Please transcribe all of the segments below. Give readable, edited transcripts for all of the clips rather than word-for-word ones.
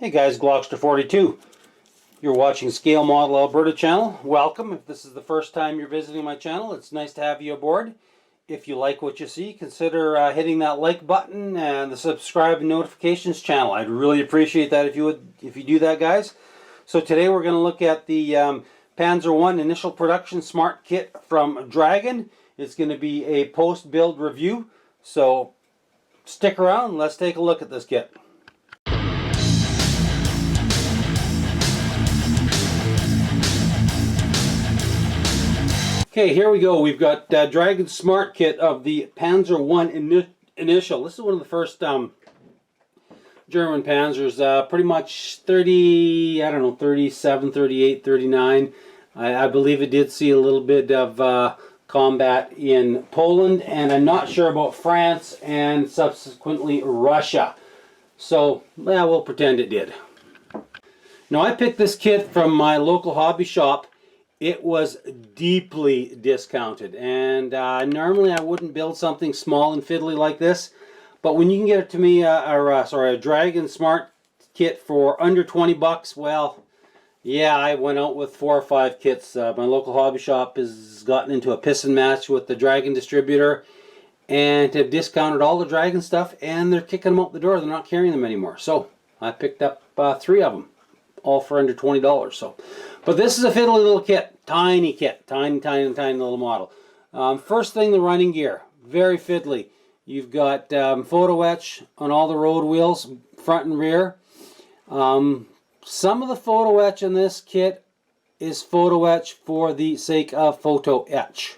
Hey guys, Glockster42. You're watching Scale Model Alberta channel. Welcome. If this is the first time you're visiting my channel, it's nice to have you aboard. If you like what you see, consider hitting that like button and the subscribe and notifications channel. I'd really appreciate that if you do that, guys. So today we're going to look at the Panzer I initial production smart kit from Dragon. It's going to be a post-build review. So stick around and let's take a look at this kit. Okay, here we go. We've got Dragon Smart Kit of the Panzer I Initial. This is one of the first German Panzers. Pretty much 37, 38, 39. I believe it did see a little bit of combat in Poland, and I'm not sure about France and subsequently Russia. So, yeah, we'll pretend it did. Now, I picked this kit from my local hobby shop. It was deeply discounted, and normally I wouldn't build something small and fiddly like this, but when you can get it to me, a Dragon Smart Kit for under 20 bucks, well, yeah, I went out with 4 or 5 kits. My local hobby shop has gotten into a piss and match with the Dragon distributor, and have discounted all the Dragon stuff, and they're kicking them out the door. They're not carrying them anymore. So I picked up 3 of them, all for under $20. So, but this is a fiddly little kit, tiny little model. First thing, the running gear, very fiddly. You've got photo etch on all the road wheels, front and rear. Some of the photo etch in this kit is photo etch for the sake of photo etch.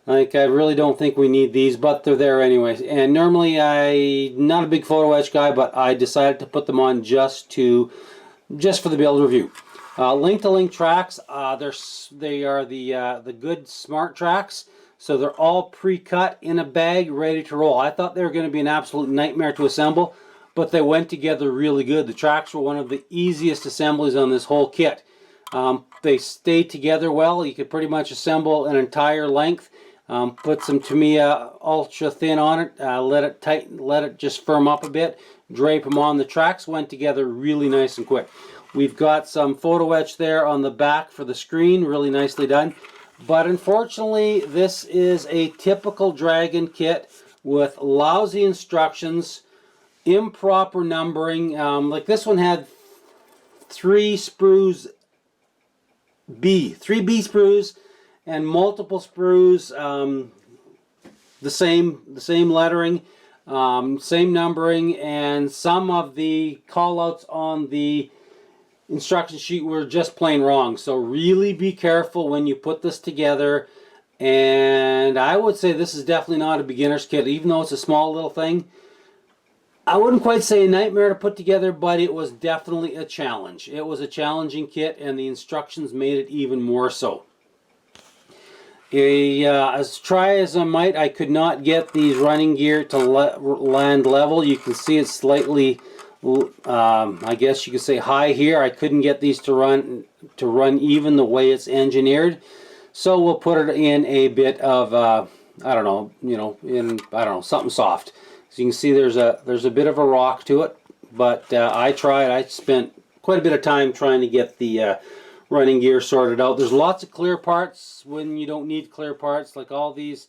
Like, I really don't think we need these, but they're there anyways. And normally I'm not a big photo etch guy, but I decided to put them on just for the build review. Link-to-link tracks, they are the good smart tracks, so they're all pre-cut in a bag, ready to roll. I thought they were going to be an absolute nightmare to assemble, but they went together really good. The tracks were one of the easiest assemblies on this whole kit. They stayed together well. You could pretty much assemble an entire length. Put some Tamiya ultra thin on it, let it tighten, let it just firm up a bit, drape them on. The tracks went together really nice and quick. We've got some photo etch there on the back for the screen, really nicely done. But unfortunately, this is a typical Dragon kit with lousy instructions, improper numbering. Like this one had 3 sprues B, 3 B sprues, and multiple sprues, the same lettering, same numbering, and some of the callouts on the instruction sheet were just plain wrong. So really be careful when you put this together. And I would say this is definitely not a beginner's kit, even though it's a small little thing. I wouldn't quite say a nightmare to put together, but it was definitely a challenge. It was a challenging kit, and the instructions made it even more so. As try as I might, I could not get these running gear to land level. You can see it's slightly, I guess you could say, high here. I couldn't get these to run even the way it's engineered. So we'll put it in a bit of I don't know, something soft. So you can see there's a bit of a rock to it, but I tried. I spent quite a bit of time trying to get the running gear sorted out. There's lots of clear parts when you don't need clear parts. Like all these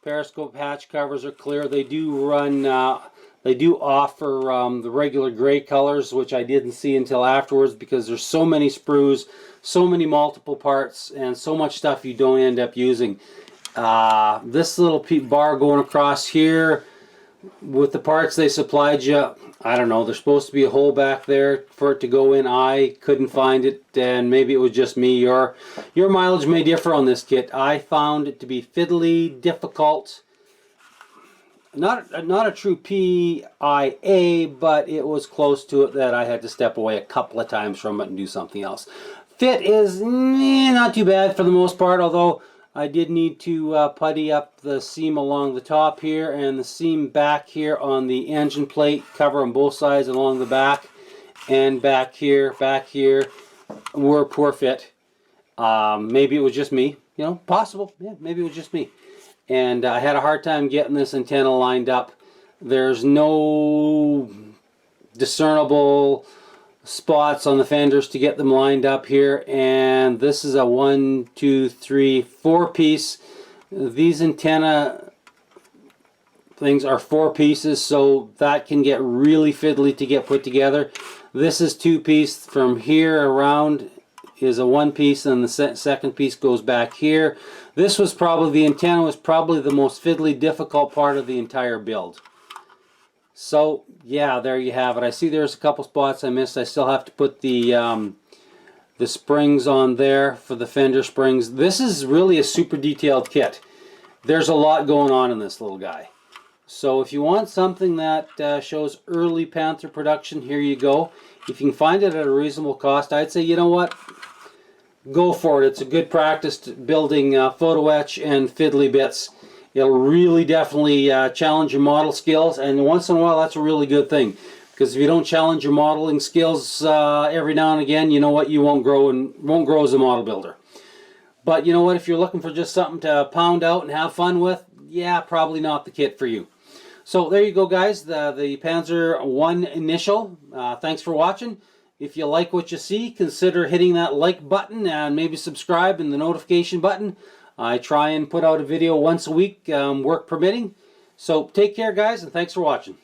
periscope hatch covers are clear. They do run. They do offer the regular gray colors, which I didn't see until afterwards because there's so many sprues, so many multiple parts, and so much stuff you don't end up using. This little bar going across here with the parts they supplied you, I don't know, there's supposed to be a hole back there for it to go in. I couldn't find it, and maybe it was just me. Your mileage may differ on this kit. I found it to be fiddly, difficult. Not a true PIA, but it was close to it that I had to step away a couple of times from it and do something else. Fit is not too bad for the most part, although I did need to putty up the seam along the top here and the seam back here on the engine plate, cover on both sides along the back, and back here, were poor fit. Maybe it was just me, you know, possible, yeah, maybe it was just me. And I had a hard time getting this antenna lined up. There's no discernible spots on the fenders to get them lined up here. And this is a 1, 2, 3, 4 piece. These antenna things are 4 pieces, so that can get really fiddly to get put together. This is 2 piece. From here around is a 1 piece, and the second piece goes back here. This was probably, the antenna was probably the most fiddly, difficult part of the entire build. So yeah, there you have it. I see there's a couple spots I missed. I still have to put the springs on there for the fender springs. This is really a super detailed kit. There's a lot going on in this little guy. So if you want something that shows early Panther production, here you go. If you can find it at a reasonable cost, I'd say, you know what, go for it. It's a good practice to building photo etch and fiddly bits. It'll really definitely challenge your model skills, and once in a while that's a really good thing, because if you don't challenge your modeling skills every now and again, you know what, you won't grow as a model builder. But you know what, if you're looking for just something to pound out and have fun with, yeah, probably not the kit for you. So there you go, guys, the Panzer I initial. Thanks for watching. If you like what you see, consider hitting that like button and maybe subscribe and the notification button. I try and put out a video once a week, work permitting. So take care, guys, and thanks for watching.